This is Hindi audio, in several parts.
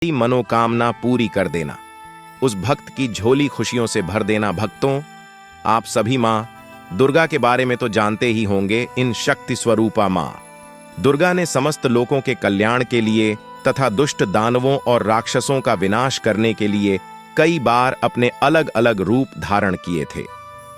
मनोकामना पूरी कर देना, उस भक्त की झोली खुशियों से भर देना। भक्तों, आप सभी माँ दुर्गा के बारे में तो जानते ही होंगे। इन शक्ति स्वरूपा माँ दुर्गा ने समस्त लोगों के कल्याण के लिए तथा दुष्ट दानवों और राक्षसों का विनाश करने के लिए कई बार अपने अलग अलग रूप धारण किए थे।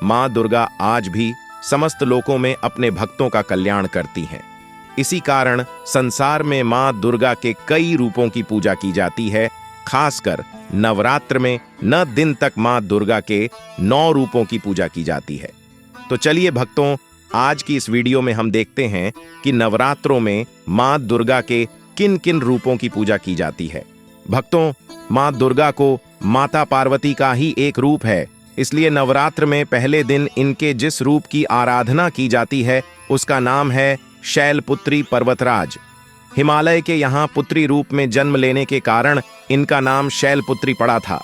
माँ दुर्गा आज भी समस्त लोकों में अपने भक्तों का कल्याण करती हैं। इसी कारण संसार में माँ दुर्गा के कई रूपों की पूजा की जाती है। खासकर नवरात्र में 9 दिन तक माँ दुर्गा के 9 रूपों की पूजा की जाती है। तो चलिए भक्तों, आज की इस वीडियो में हम देखते हैं कि नवरात्रों में माँ दुर्गा के किन किन रूपों की पूजा की जाती है। भक्तों, माँ दुर्गा को माता पार्वती का ही एक रूप है, इसलिए नवरात्र में पहले दिन इनके जिस रूप की आराधना की जाती है उसका नाम है शैलपुत्री पर्वतराज। हिमालय के यहाँ पुत्री रूप में जन्म लेने के कारण इनका नाम शैलपुत्री पड़ा था।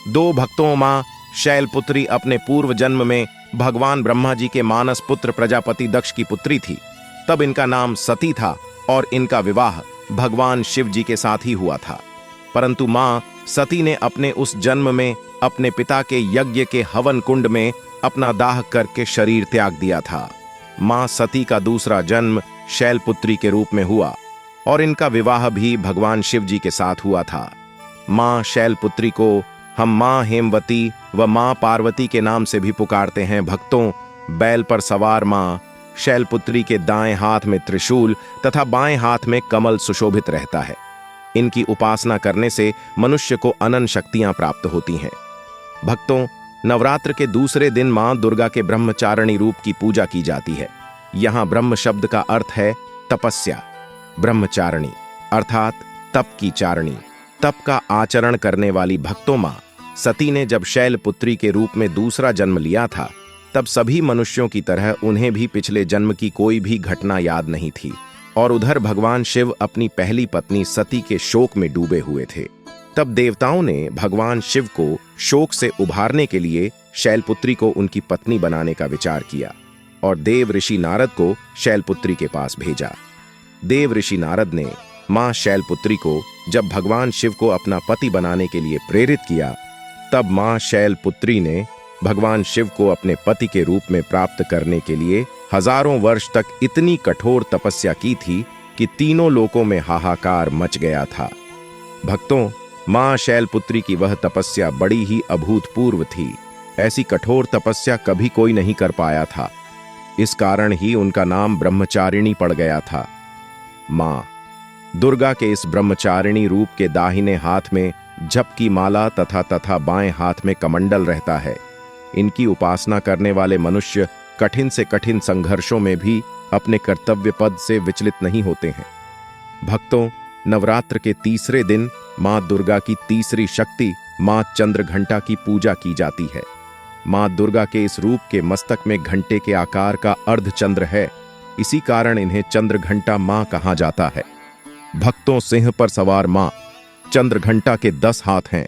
2 भक्तों माँ शैलपुत्री अपने पूर्व जन्म में भगवान ब्रह्मा जी के मानस पुत्र प्रजापति दक्ष की पुत्री थी। तब इनका नाम सती था और इनका विवाह भगवान शिव जी के साथ ही हुआ था। परंतु माँ सती ने अपने उस जन्म में अपने पिता के यज्ञ के हवन कुंड में अपना दाह करके शरीर त्याग दिया था। माँ सती का दूसरा जन्म शैलपुत्री के रूप में हुआ और इनका विवाह भी भगवान शिव जी के साथ हुआ था। माँ शैलपुत्री को हम माँ हेमवती व माँ पार्वती के नाम से भी पुकारते हैं। भक्तों, बैल पर सवार माँ शैलपुत्री के दाएं हाथ में त्रिशूल तथा बाएं हाथ में कमल सुशोभित रहता है। इनकी उपासना करने से मनुष्य को अनंत शक्तियां प्राप्त होती हैं। भक्तों, नवरात्र के दूसरे दिन माँ दुर्गा के ब्रह्मचारिणी रूप की पूजा की जाती है। यहाँ ब्रह्म शब्द का अर्थ है तपस्या। ब्रह्मचारिणी अर्थात तप की चारणी, तप का आचरण करने वाली भक्तों माँ सती ने जब शैलपुत्री के रूप में दूसरा जन्म लिया था, तब सभी मनुष्यों की तरह उन्हें भी पिछले जन्म की कोई भी घटना याद नहीं थी और उधर भगवान शिव अपनी पहली पत्नी सती के शोक में डूबे हुए थे। तब देवताओं ने भगवान शिव को शोक से उभारने के लिए शैलपुत्री को उनकी पत्नी बनाने का विचार किया और देव ऋषि नारद को शैलपुत्री के पास भेजा। देव ऋषि नारद ने मां शैलपुत्री को जब भगवान शिव को अपना पति बनाने के लिए प्रेरित किया, तब मां शैलपुत्री ने भगवान शिव को अपने पति के रूप में प्राप्त करने के लिए हजारों वर्ष तक इतनी कठोर तपस्या की थी कि तीनों लोकों में हाहाकार मच गया था। भक्तों, मां शैलपुत्री की वह तपस्या बड़ी ही अभूतपूर्व थी। ऐसी कठोर तपस्या कभी कोई नहीं कर पाया था। इस कारण ही उनका नाम ब्रह्मचारिणी पड़ गया था। मां दुर्गा के इस ब्रह्मचारिणी रूप के दाहिने हाथ में जप की माला तथा बाएं हाथ में कमंडल रहता है। इनकी उपासना करने वाले मनुष्य कठिन से कठिन संघर्षों में भी अपने कर्तव्य पद से विचलित नहीं होते हैं। भक्तों, नवरात्र के तीसरे दिन मां दुर्गा की तीसरी शक्ति मां चंद्रघंटा की पूजा की जाती है। मां दुर्गा के इस रूप के मस्तक में घंटे के आकार का अर्धचंद्र है, इसी कारण इन्हें चंद्रघंटा मां कहा जाता है। भक्तों, सिंह पर सवार मां चंद्रघंटा के 10 हाथ हैं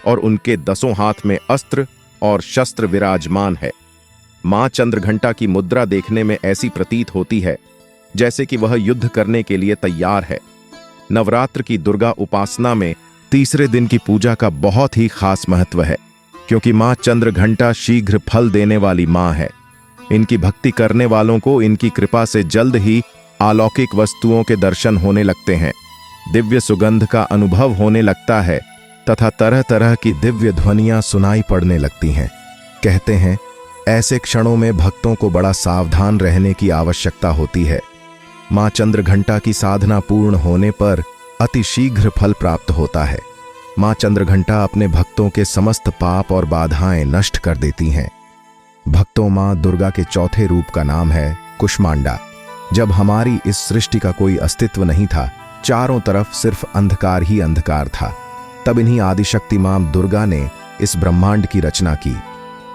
और उनके 10 हाथ में अस्त्र और शस्त्र विराजमान है। मां चंद्रघंटा की मुद्रा देखने में ऐसी प्रतीत होती है जैसे कि वह युद्ध करने के लिए तैयार है। नवरात्र की दुर्गा उपासना में तीसरे दिन की पूजा का बहुत ही खास महत्व है, क्योंकि मां चंद्रघंटा शीघ्र फल देने वाली मां है। इनकी भक्ति करने वालों को इनकी कृपा से जल्द ही अलौकिक वस्तुओं के दर्शन होने लगते हैं, दिव्य सुगंध का अनुभव होने लगता है तथा तरह तरह की दिव्य ध्वनियां सुनाई पड़ने लगती हैं। कहते हैं, ऐसे क्षणों में भक्तों को बड़ा सावधान रहने की आवश्यकता होती है। मां चंद्रघंटा की साधना पूर्ण होने पर अति शीघ्र फल प्राप्त होता है। मां चंद्रघंटा अपने भक्तों के समस्त पाप और बाधाएं नष्ट कर देती हैं। भक्तों, मां दुर्गा के चौथे रूप का नाम है कुष्मांडा। जब हमारी इस सृष्टि का कोई अस्तित्व नहीं था, चारों तरफ सिर्फ अंधकार ही अंधकार था, तब इन्हीं आदिशक्ति मां दुर्गा ने इस ब्रह्मांड की रचना की।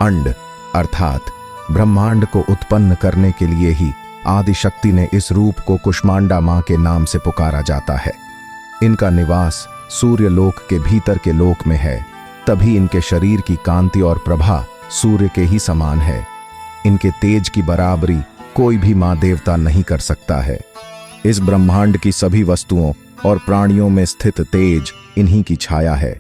अंड अर्थात ब्रह्मांड को उत्पन्न करने के लिए ही आदिशक्ति ने इस रूप को कुष्मांडा मां के नाम से पुकारा जाता है। इनका निवास सूर्य लोक के भीतर के लोक में है, तभी इनके शरीर की कांति और प्रभा सूर्य के ही समान है। इनके तेज की बराबरी कोई भी मां देवता नहीं कर सकता है। इस ब्रह्मांड की सभी वस्तुओं और प्राणियों में स्थित तेज इन्हीं की छाया है।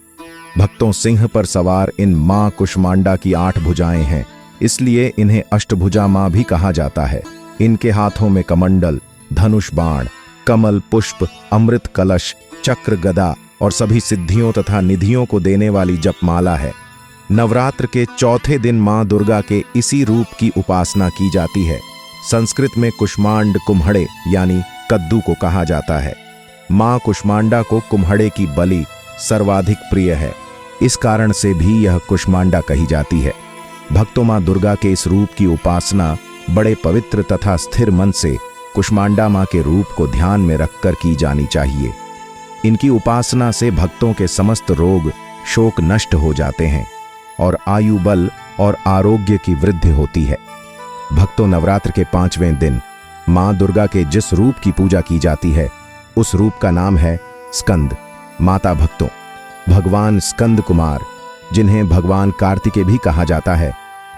भक्तों, सिंह पर सवार इन मां कुष्मांडा की 8 भुजाएं हैं, इसलिए इन्हें अष्टभुजा मां भी कहा जाता है। इनके हाथों में कमंडल, धनुष बाण, कमल पुष्प, अमृत कलश, चक्र, गदा और सभी सिद्धियों तथा निधियों को देने वाली जपमाला है। नवरात्र के चौथे दिन मां दुर्गा के इसी रूप की उपासना की जाती है। संस्कृत में कुष्मांड कुम्हड़े यानी कद्दू को कहा जाता है। मां कुष्मांडा को कुम्हड़े की बलि सर्वाधिक प्रिय है, इस कारण से भी यह कुष्मांडा कही जाती है। भक्तों, मां दुर्गा के इस रूप की उपासना बड़े पवित्र तथा स्थिर मन से कुष्मांडा मां के रूप को ध्यान में रखकर की जानी चाहिए। इनकी उपासना से भक्तों के समस्त रोग शोक नष्ट हो जाते हैं और आयु बल और आरोग्य की वृद्धि होती है। भक्तों, नवरात्र के 5वें दिन मां दुर्गा के जिस रूप की पूजा की जाती है उस रूप का नाम है स्कंद माता। भक्तों, भगवान स्कंद कुमार, जिन्हें भगवान कार्तिकेय भी कहा जाता है,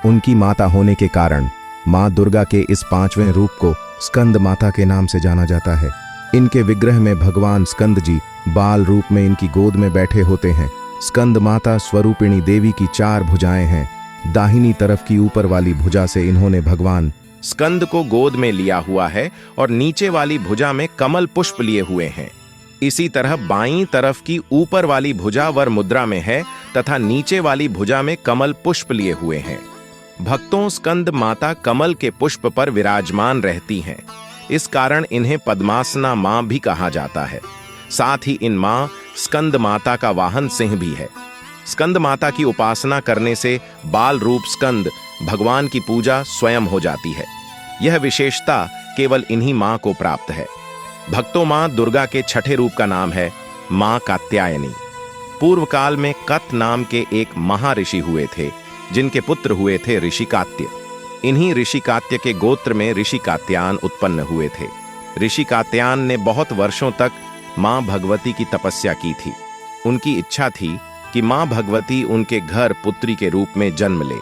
उनकी माता होने के कारण मां दुर्गा के इस 5वें रूप को स्कंद माता के नाम से जाना जाता है। इनके विग्रह में भगवान स्कंद जी बाल रूप में इनकी गोद में बैठे होते हैं। स्कंद माता स्वरूपिणी देवी की 4 भुजाएं हैं। दाहिनी तरफ की ऊपर वाली भुजा से इन्होंने भगवान स्कंद को गोद में लिया हुआ है और नीचे वाली भुजा में कमल पुष्प लिए हुए हैं। इसी तरह बाईं तरफ की ऊपर वाली भुजा वर मुद्रा में है तथा नीचे वाली भुजा में कमल पुष्प लिए हुए हैं। भक्तों, स्कंद माता कमल के पुष्प पर विराजमान रहती हैं, इस कारण इन्हें पद्मासना मां भी कहा जाता है। साथ ही इन मां स्कंद माता का वाहन सिंह भी है। स्कंद माता की उपासना करने से बाल रूप स्कंद भगवान की पूजा स्वयं हो जाती है। यह विशेषता केवल इन्हीं मां को प्राप्त है। भक्तों, मां दुर्गा के 6ठे रूप का नाम है मां कात्यायनी। पूर्व काल में कत नाम के एक महाऋषि हुए थे, जिनके पुत्र हुए थे ऋषि कात्य। इन्हीं ऋषि कात्य के गोत्र में ऋषि कात्यायन उत्पन्न हुए थे। ऋषि कात्यायन ने बहुत वर्षों तक मां भगवती की तपस्या की थी। उनकी इच्छा थी कि मां भगवती उनके घर पुत्री के रूप में जन्म ले।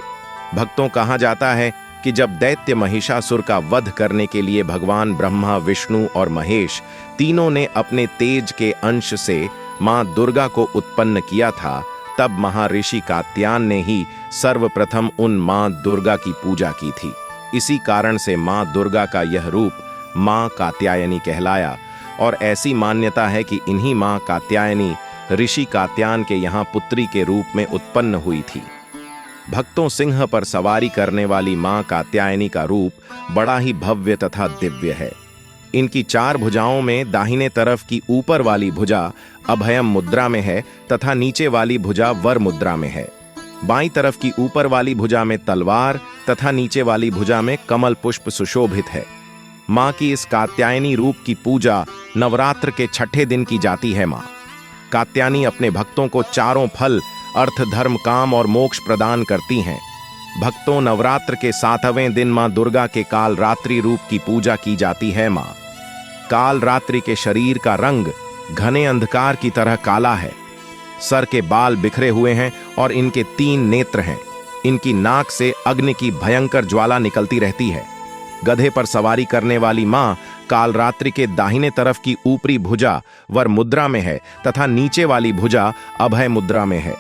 भक्तों, कहा जाता है कि जब दैत्य महिषासुर का वध करने के लिए भगवान ब्रह्मा, विष्णु और महेश तीनों ने अपने तेज के अंश से मां दुर्गा को उत्पन्न किया था, तब महर्षि कात्यायन ने ही सर्वप्रथम उन मां दुर्गा की पूजा की थी। इसी कारण से मां दुर्गा का यह रूप मां कात्यायनी कहलाया और ऐसी मान्यता है कि इन्हीं मां कात्यायनी ऋषि कात्यायन के यहाँ पुत्री के रूप में उत्पन्न हुई थी। भक्तों, सिंह पर सवारी करने वाली मां कात्यायनी का रूप बड़ा ही भव्य तथा दिव्य है। इनकी 4 भुजाओं में दाहिने तरफ की ऊपर वाली भुजा अभयम मुद्रा में है तथा नीचे वाली भुजा वर मुद्रा में है। बाईं तरफ की ऊपर वाली भुजा में तलवार तथा नीचे वाली भुजा में कमल पुष्प सुशोभित है। मां की इस कात्यायनी रूप की पूजा नवरात्र के 6ठे दिन की जाती है। मां कात्यायनी अपने भक्तों को 4 फल अर्थ, धर्म, काम और मोक्ष प्रदान करती हैं। भक्तों, नवरात्र के 7वें दिन मां दुर्गा के काल रात्रि रूप की पूजा की जाती है। मां काल रात्रि के शरीर का रंग घने अंधकार की तरह काला है। सर के बाल बिखरे हुए हैं और इनके 3 नेत्र हैं। इनकी नाक से अग्नि की भयंकर ज्वाला निकलती रहती है। गधे पर सवारी करने वाली मां काल रात्रि के दाहिने तरफ की ऊपरी भुजा वर मुद्रा में है तथा नीचे वाली भुजा अभय मुद्रा में है।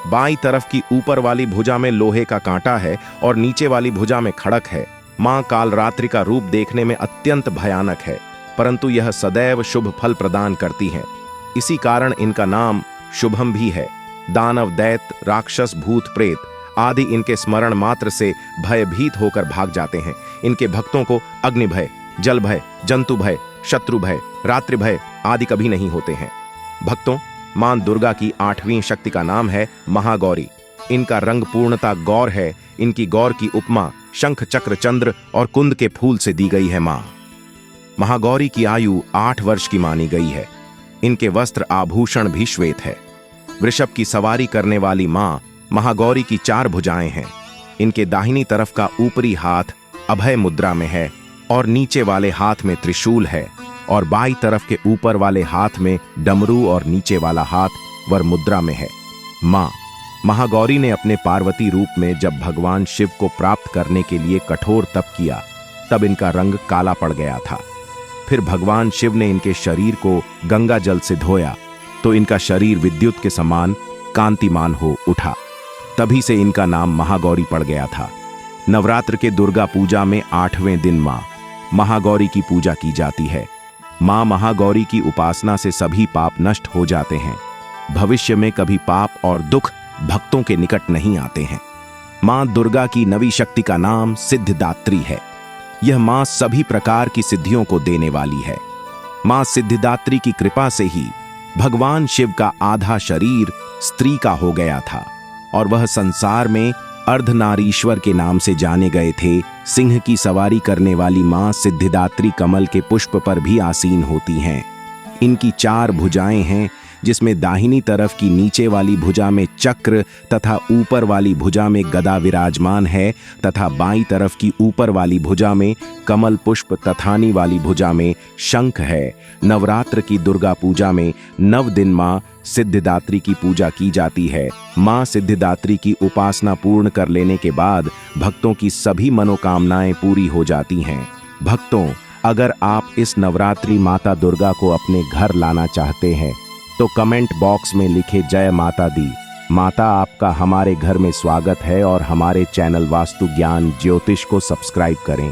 बाईं तरफ की ऊपर वाली भुजा में लोहे का कांटा है और नीचे वाली भुजा में खड़क है। मां काल रात्रि का रूप देखने में अत्यंत भयानक है, परंतु यह सदैव शुभ फल प्रदान करती हैं। इसी कारण इनका नाम शुभम भी है। दानव, दैत्य, राक्षस, भूत, प्रेत आदि इनके स्मरण मात्र से भयभीत होकर भाग जाते हैं। इनके भक्तों को अग्नि भय, जल भय, जंतु भय, शत्रु भय, रात्रि भय आदि कभी नहीं होते हैं। भक्तों, मां दुर्गा की 8वीं शक्ति का नाम है महागौरी। इनका रंग पूर्णता गौर है। इनकी गौर की उपमा शंख, चक्र, चंद्र और कुंद के फूल से दी गई है। मां महागौरी की आयु 8 वर्ष की मानी गई है। इनके वस्त्र आभूषण भी श्वेत है। वृषभ की सवारी करने वाली मां महागौरी की 4 भुजाएं हैं। इनके दाहिनी तरफ का ऊपरी हाथ अभय मुद्रा में है और नीचे वाले हाथ में त्रिशूल है और बाईं तरफ के ऊपर वाले हाथ में डमरू और नीचे वाला हाथ वर मुद्रा में है। मां महागौरी ने अपने पार्वती रूप में जब भगवान शिव को प्राप्त करने के लिए कठोर तप किया, तब इनका रंग काला पड़ गया था। फिर भगवान शिव ने इनके शरीर को गंगा जल से धोया तो इनका शरीर विद्युत के समान कांतिमान हो उठा। तभी से इनका नाम महागौरी पड़ गया था। नवरात्र के दुर्गा पूजा में 8वें दिन मां महागौरी की पूजा की जाती है। मां महागौरी की उपासना से सभी पाप नष्ट हो जाते हैं। भविष्य में कभी पाप और दुख भक्तों के निकट नहीं आते हैं। मां दुर्गा की नवी शक्ति का नाम सिद्धिदात्री है। यह मां सभी प्रकार की सिद्धियों को देने वाली है। मां सिद्धिदात्री की कृपा से ही भगवान शिव का आधा शरीर स्त्री का हो गया था और वह संसार में अर्धनारीश्वर के नाम से जाने गए थे। सिंह की सवारी करने वाली मां सिद्धिदात्री कमल के पुष्प पर भी आसीन होती हैं। इनकी 4 भुजाएं हैं, जिसमें दाहिनी तरफ की नीचे वाली भुजा में चक्र तथा ऊपर वाली भुजा में गदा विराजमान है तथा बाईं तरफ की ऊपर वाली भुजा में कमल पुष्प तथानी वाली भुजा में शंख है। नवरात्र की दुर्गा पूजा में 9 दिन मां सिद्धिदात्री की पूजा की जाती है। मां सिद्धिदात्री की उपासना पूर्ण कर लेने के बाद भक्तों की सभी मनोकामनाएं पूरी हो जाती हैं। भक्तों, अगर आप इस नवरात्रि माता दुर्गा को अपने घर लाना चाहते हैं तो कमेंट बॉक्स में लिखे जय माता दी। माता आपका हमारे घर में स्वागत है और हमारे चैनल वास्तु ज्ञान ज्योतिष को सब्सक्राइब करें।